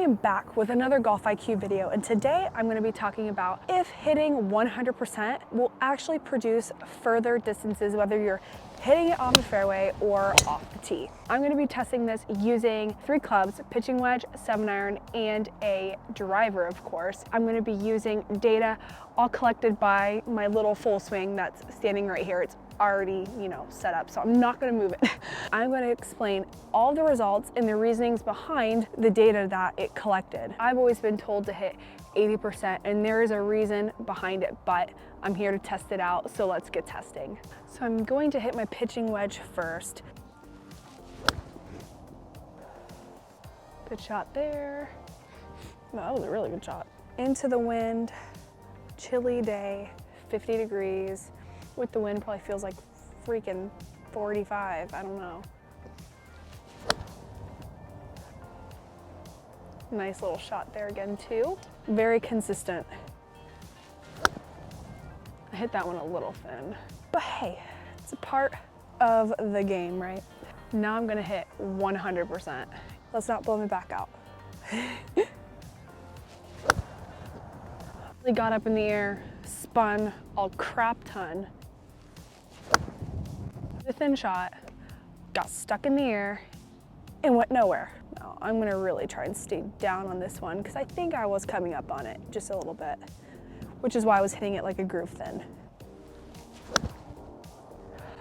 am back with another Golf IQ video, and today I'm going to be talking about if hitting 100% will actually produce further distances, whether you're hitting it off the fairway or off the tee. I'm going to be testing this using 3 clubs, pitching wedge, 7-iron, and a driver, of course. I'm going to be using data all collected by my little full swing that's standing right here. It's already, set up, so I'm not going to move it. I'm going to explain all the results and the reasonings behind the data that it collected. I've always been told to hit 80%, and there is a reason behind it, but I'm here to test it out, so let's get testing. So I'm going to hit my pitching wedge first. Good shot there. That was a really good shot. Into the wind, chilly day, 50 degrees. With the wind, probably feels like freaking 45, I don't know. Nice little shot there again too. Very consistent. I hit that one a little thin, but hey, it's a part of the game, right? Now I'm gonna hit 100%. Let's not blow me back out. We got up in the air, spun a crap ton. The thin shot, got stuck in the air, and went nowhere. Now, I'm gonna really try and stay down on this one because I think I was coming up on it just a little bit, which is why I was hitting it like a groove thin.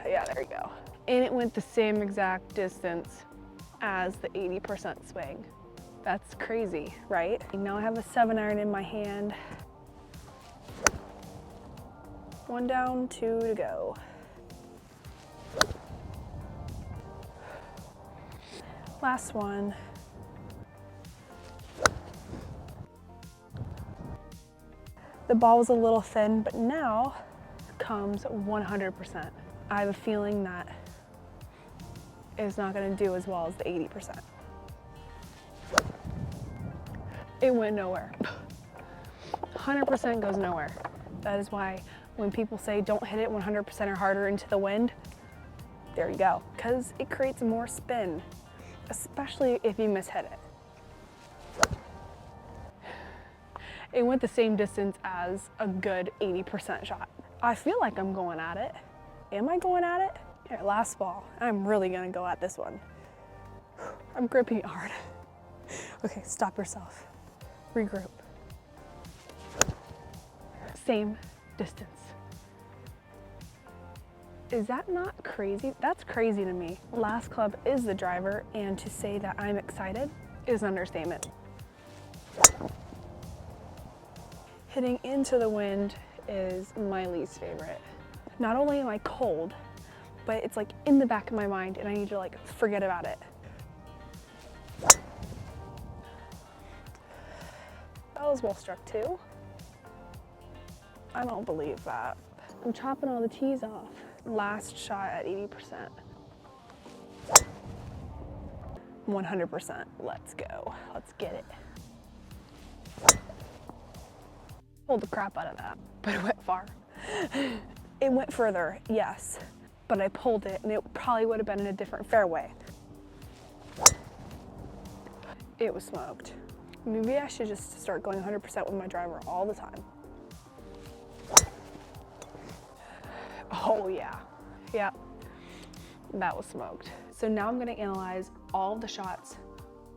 Yeah, there you go. And it went the same exact distance as the 80% swing. That's crazy, right? Now I have a 7-iron in my hand. 1 down, 2 to go. Last one. The ball was a little thin, but now comes 100%. I have a feeling that it's not going to do as well as the 80%. It went nowhere. 100% goes nowhere. That is why when people say don't hit it 100% or harder into the wind, there you go, because it creates more spin, especially if you mishit it. It went the same distance as a good 80% shot. I feel like I'm going at it. Am I going at it? Here, last ball. I'm really gonna go at this one. I'm gripping it hard. Okay, stop yourself. Regroup. Same distance. Is that not crazy? That's crazy to me. Last club is the driver, and to say that I'm excited is an understatement. Hitting into the wind is my least favorite. Not only am I cold, but it's like in the back of my mind and I need to like forget about it. That was well struck too. I don't believe that. I'm chopping all the tees off. Last shot at 80%. 100%. Let's go. Let's get it. Pulled the crap out of that, but it went far. It went further, yes, but I pulled it and it probably would have been in a different fairway. It was smoked. Maybe I should just start going 100% with my driver all the time. Oh yeah, yep, that was smoked. So now I'm gonna analyze all the shots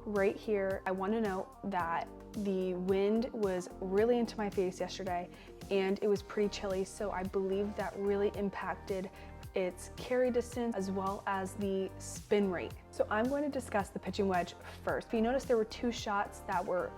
right here. I wanna note that the wind was really into my face yesterday and it was pretty chilly, so I believe that really impacted its carry distance as well as the spin rate. So I'm going to discuss the pitching wedge first. If you notice, there were 2 shots that were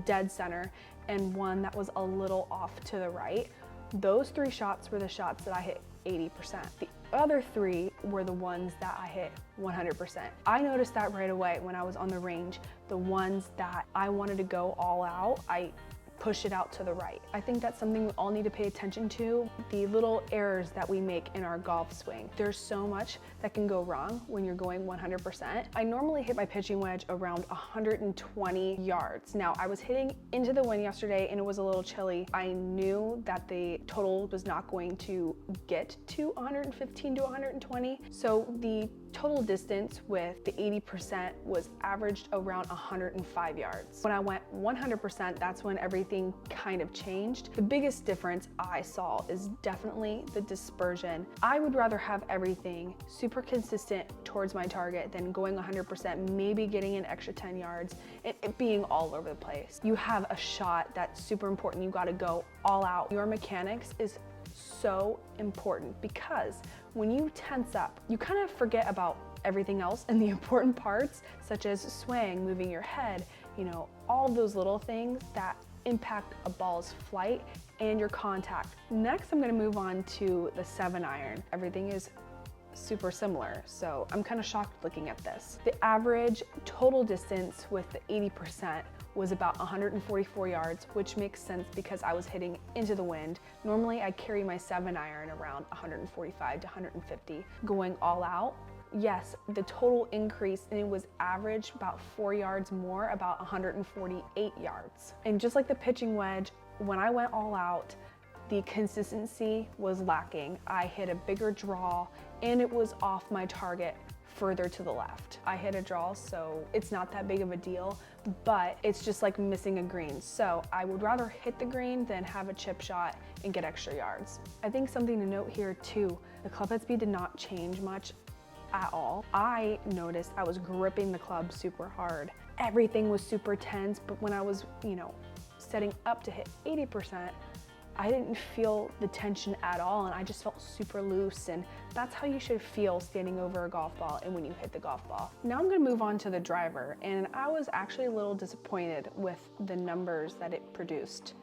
dead center and one that was a little off to the right. Those 3 shots were the shots that I hit 80%. The other 3 were the ones that I hit 100%. I noticed that right away when I was on the range. The ones that I wanted to go all out, I pushed it out to the right. I think that's something we all need to pay attention to, the little errors that we make in our golf swing. There's so much that can go wrong when you're going 100%. I normally hit my pitching wedge around 120 yards. Now, I was hitting into the wind yesterday and it was a little chilly. I knew that the total was not going to get to 115 to 120, so the total distance with the 80% was averaged around 105 yards. When I went 100%, that's when everything kind of changed. The biggest difference I saw is definitely the dispersion. I would rather have everything super consistent towards my target than going 100%, maybe getting an extra 10 yards, and it being all over the place. You have a shot that's super important. You got to go all out. Your mechanics is so important because when you tense up, you kind of forget about everything else and the important parts, such as swaying, moving your head, you know, all those little things that impact a ball's flight and your contact. Next, I'm gonna move on to the 7-iron. Everything is super similar, so I'm kind of shocked looking at this. The average total distance with the 80% was about 144 yards, which makes sense because I was hitting into the wind. Normally I carry my 7-iron around 145 to 150. Going all out, yes, the total increase, and it was average about 4 yards more, about 148 yards. And just like the pitching wedge, when I went all out, the consistency was lacking. I hit a bigger draw and it was off my target further to the left. I hit a draw, so it's not that big of a deal, but it's just like missing a green. So I would rather hit the green than have a chip shot and get extra yards. I think something to note here too, the club head speed did not change much at all. I noticed I was gripping the club super hard. Everything was super tense, but when I was, you know, setting up to hit 80%, I didn't feel the tension at all, and I just felt super loose, and that's how you should feel standing over a golf ball and when you hit the golf ball. Now I'm gonna move on to the driver, and I was actually a little disappointed with the numbers that it produced.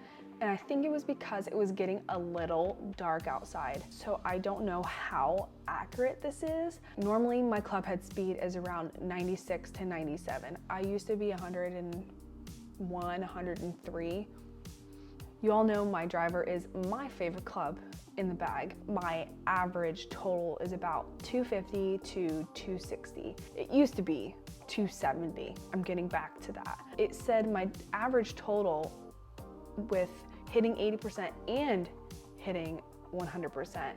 And I think it was because it was getting a little dark outside. So I don't know how accurate this is. Normally my club head speed is around 96 to 97. I used to be 101, 103. You all know my driver is my favorite club in the bag. My average total is about 250 to 260. It used to be 270. I'm getting back to that. It said my average total with hitting 80% and hitting 100%,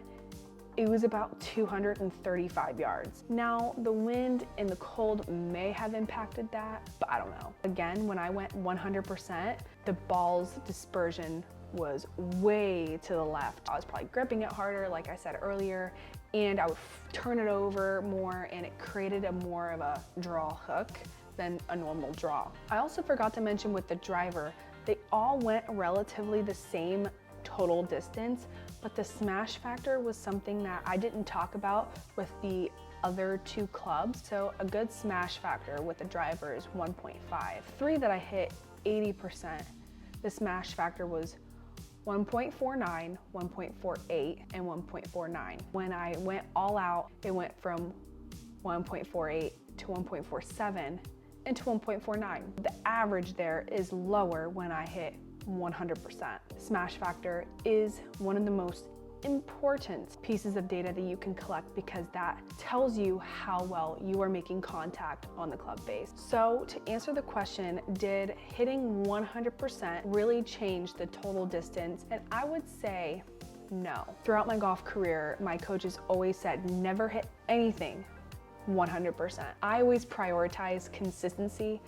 it was about 235 yards. Now, the wind and the cold may have impacted that, but I don't know. Again, when I went 100%, the ball's dispersion was way to the left. I was probably gripping it harder, like I said earlier, and I would turn it over more, and it created a more of a draw hook than a normal draw. I also forgot to mention with the driver, they all went relatively the same total distance, but the smash factor was something that I didn't talk about with the other two clubs. So a good smash factor with the driver is 1.5. 3 that I hit 80%, the smash factor was 1.49, 1.48, and 1.49. When I went all out, it went from 1.48 to 1.47 and to 1.49. The average there is lower when I hit 100%. Smash factor is one of the most important pieces of data that you can collect because that tells you how well you are making contact on the club face. So to answer the question, did hitting 100% really change the total distance? And I would say no. Throughout my golf career, my coaches always said never hit anything 100%. I always prioritize consistency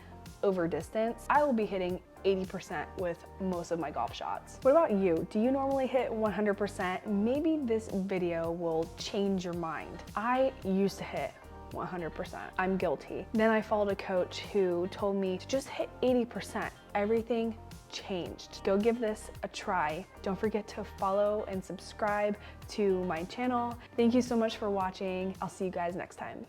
over distance. I will be hitting 80% with most of my golf shots. What about you? Do you normally hit 100%? Maybe this video will change your mind. I used to hit 100%. I'm guilty. Then I followed a coach who told me to just hit 80%. Everything changed. Go give this a try. Don't forget to follow and subscribe to my channel. Thank you so much for watching. I'll see you guys next time.